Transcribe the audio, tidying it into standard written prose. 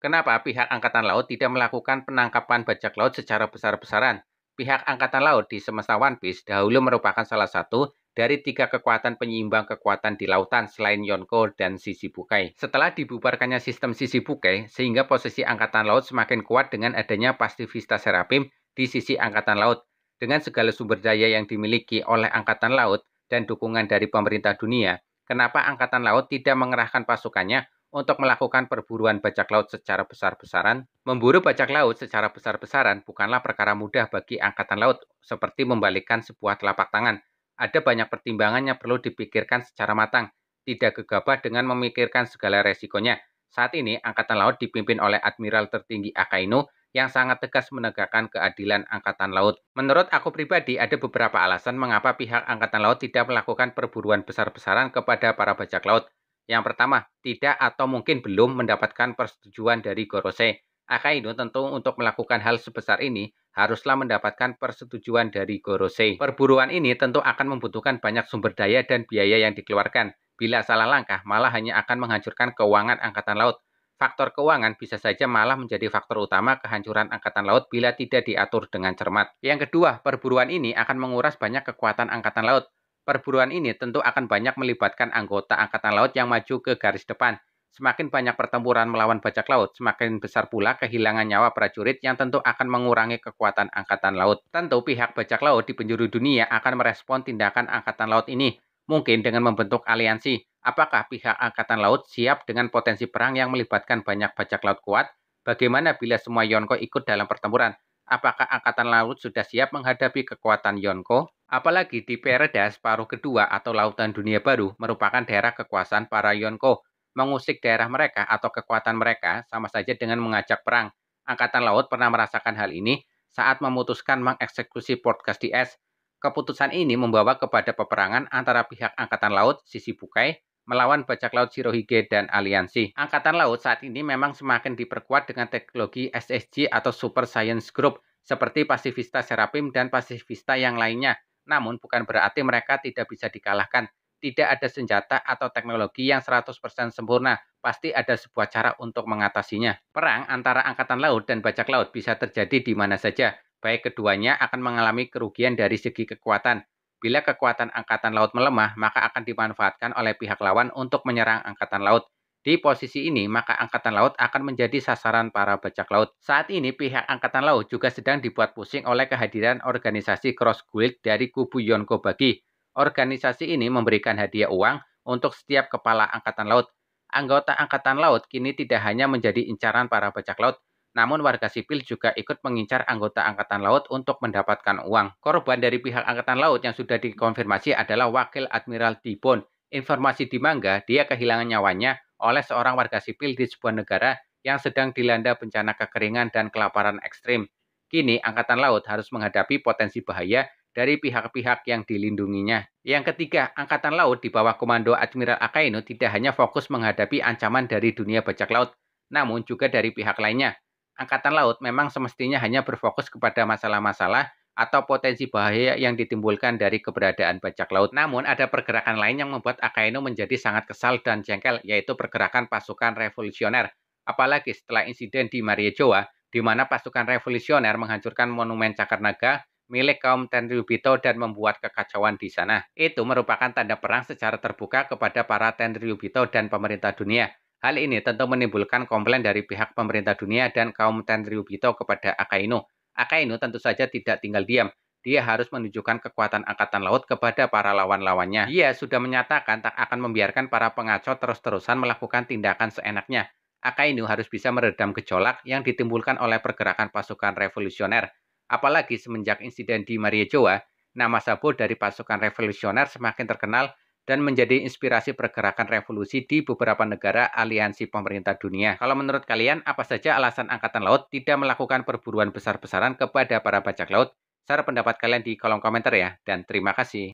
Kenapa pihak Angkatan Laut tidak melakukan penangkapan bajak laut secara besar-besaran? Pihak Angkatan Laut di semesta One Piece dahulu merupakan salah satu dari 3 kekuatan penyeimbang kekuatan di lautan selain Yonko dan Shichibukai. Setelah dibubarkannya sistem Shichibukai, sehingga posisi Angkatan Laut semakin kuat dengan adanya pasifista Serapim di sisi Angkatan Laut. Dengan segala sumber daya yang dimiliki oleh Angkatan Laut dan dukungan dari pemerintah dunia, kenapa Angkatan Laut tidak mengerahkan pasukannya untuk melakukan perburuan bajak laut secara besar-besaran? Memburu bajak laut secara besar-besaran bukanlah perkara mudah bagi Angkatan Laut, seperti membalikkan sebuah telapak tangan. Ada banyak pertimbangan yang perlu dipikirkan secara matang, tidak gegabah dengan memikirkan segala resikonya. Saat ini, Angkatan Laut dipimpin oleh Admiral tertinggi Akainu yang sangat tegas menegakkan keadilan Angkatan Laut. Menurut aku pribadi, ada beberapa alasan mengapa pihak Angkatan Laut tidak melakukan perburuan besar-besaran kepada para bajak laut. Yang pertama, tidak atau mungkin belum mendapatkan persetujuan dari Gorosei. Akainu tentu untuk melakukan hal sebesar ini haruslah mendapatkan persetujuan dari Gorosei. Perburuan ini tentu akan membutuhkan banyak sumber daya dan biaya yang dikeluarkan. Bila salah langkah, malah hanya akan menghancurkan keuangan Angkatan Laut. Faktor keuangan bisa saja malah menjadi faktor utama kehancuran Angkatan Laut bila tidak diatur dengan cermat. Yang kedua, perburuan ini akan menguras banyak kekuatan Angkatan Laut. Perburuan ini tentu akan banyak melibatkan anggota Angkatan Laut yang maju ke garis depan. Semakin banyak pertempuran melawan bajak laut, semakin besar pula kehilangan nyawa prajurit yang tentu akan mengurangi kekuatan Angkatan Laut. Tentu pihak bajak laut di penjuru dunia akan merespon tindakan Angkatan Laut ini, mungkin dengan membentuk aliansi. Apakah pihak Angkatan Laut siap dengan potensi perang yang melibatkan banyak bajak laut kuat? Bagaimana bila semua Yonko ikut dalam pertempuran? Apakah Angkatan Laut sudah siap menghadapi kekuatan Yonko? Apalagi di Pereda separuh kedua atau Lautan Dunia Baru merupakan daerah kekuasaan para Yonko. Mengusik daerah mereka atau kekuatan mereka sama saja dengan mengajak perang. Angkatan Laut pernah merasakan hal ini saat memutuskan mengeksekusi Port Casties. Keputusan ini membawa kepada peperangan antara pihak Angkatan Laut Shichibukai melawan bajak laut Shirohige dan aliansi. Angkatan Laut saat ini memang semakin diperkuat dengan teknologi SSG atau Super Science Group seperti pasifista Serapim dan pasifista yang lainnya. Namun bukan berarti mereka tidak bisa dikalahkan. Tidak ada senjata atau teknologi yang 100% sempurna. Pasti ada sebuah cara untuk mengatasinya. Perang antara Angkatan Laut dan bajak laut bisa terjadi di mana saja. Baik keduanya akan mengalami kerugian dari segi kekuatan. Bila kekuatan Angkatan Laut melemah, maka akan dimanfaatkan oleh pihak lawan untuk menyerang Angkatan Laut. Di posisi ini, maka Angkatan Laut akan menjadi sasaran para bajak laut. Saat ini, pihak Angkatan Laut juga sedang dibuat pusing oleh kehadiran organisasi Cross Guild dari kubu Yonko Bagi. Organisasi ini memberikan hadiah uang untuk setiap kepala Angkatan Laut. Anggota Angkatan Laut kini tidak hanya menjadi incaran para bajak laut, namun warga sipil juga ikut mengincar anggota Angkatan Laut untuk mendapatkan uang. Korban dari pihak Angkatan Laut yang sudah dikonfirmasi adalah Wakil Admiral Dibon. Informasi di Manga, dia kehilangan nyawanya oleh seorang warga sipil di sebuah negara yang sedang dilanda bencana kekeringan dan kelaparan ekstrim. Kini Angkatan Laut harus menghadapi potensi bahaya dari pihak-pihak yang dilindunginya. Yang ketiga, Angkatan Laut di bawah komando Admiral Akainu tidak hanya fokus menghadapi ancaman dari dunia bajak laut, namun juga dari pihak lainnya. Angkatan Laut memang semestinya hanya berfokus kepada masalah-masalah atau potensi bahaya yang ditimbulkan dari keberadaan bajak laut. Namun ada pergerakan lain yang membuat Akainu menjadi sangat kesal dan jengkel, yaitu pergerakan pasukan revolusioner. Apalagi setelah insiden di Mariejoa, di mana pasukan revolusioner menghancurkan monumen Cakar Naga milik kaum Tenryubito dan membuat kekacauan di sana. Itu merupakan tanda perang secara terbuka kepada para Tenryubito dan pemerintah dunia. Hal ini tentu menimbulkan komplain dari pihak pemerintah dunia dan kaum Tenryubito kepada Akainu. Akainu tentu saja tidak tinggal diam. Dia harus menunjukkan kekuatan Angkatan Laut kepada para lawan-lawannya. Dia sudah menyatakan tak akan membiarkan para pengacau terus-terusan melakukan tindakan seenaknya. Akainu harus bisa meredam gejolak yang ditimbulkan oleh pergerakan pasukan revolusioner. Apalagi semenjak insiden di Mariejoa, nama Sabo dari pasukan revolusioner semakin terkenal dan menjadi inspirasi pergerakan revolusi di beberapa negara aliansi pemerintah dunia. Kalau menurut kalian, apa saja alasan Angkatan Laut tidak melakukan perburuan besar-besaran kepada para bajak laut? Share pendapat kalian di kolom komentar ya, dan terima kasih.